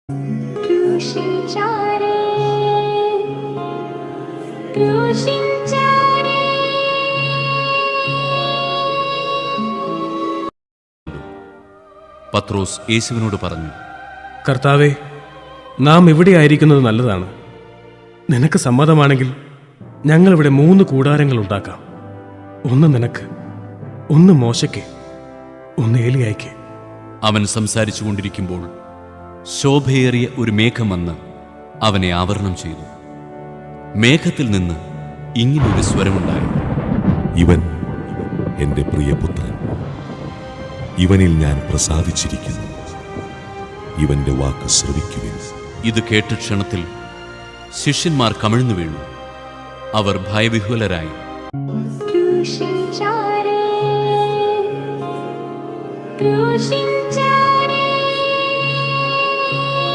പത്രോസ് യേശുവിനോട് പറഞ്ഞു, കർത്താവേ, നാം ഇവിടെ ആയിരിക്കുന്നത് നല്ലതാണ്. നിനക്ക് സമ്മതമാണെങ്കിൽ ഞങ്ങളിവിടെ 3 കൂടാരങ്ങൾ ഉണ്ടാക്കാം. ഒന്ന് നിനക്ക്, ഒന്ന് മോശയ്ക്ക്, ഒന്ന് ഏലിയായ്ക്ക്. അവൻ സംസാരിച്ചു കൊണ്ടിരിക്കുമ്പോൾ ശോഭയേറിയ ഒരു മേഘം വന്ന് അവനെ ആവരണം ചെയ്തു. മേഘത്തിൽ നിന്ന് ഇങ്ങനൊരു സ്വരമുണ്ടായി: ഇവൻ എൻ്റെ പ്രിയപുത്രൻ, ഇവനിൽ ഞാൻ പ്രസാദിച്ചിരിക്കുന്നു. ഇവന്റെ വാക്ക് ശ്രവിക്കുവിൻ. ഇത് കേട്ട ക്ഷണത്തിൽ ശിഷ്യന്മാർ കമിഴ്ന്നു വീണു. അവർ ഭയവിഹ്വലരായി. ക്രൂശിൻ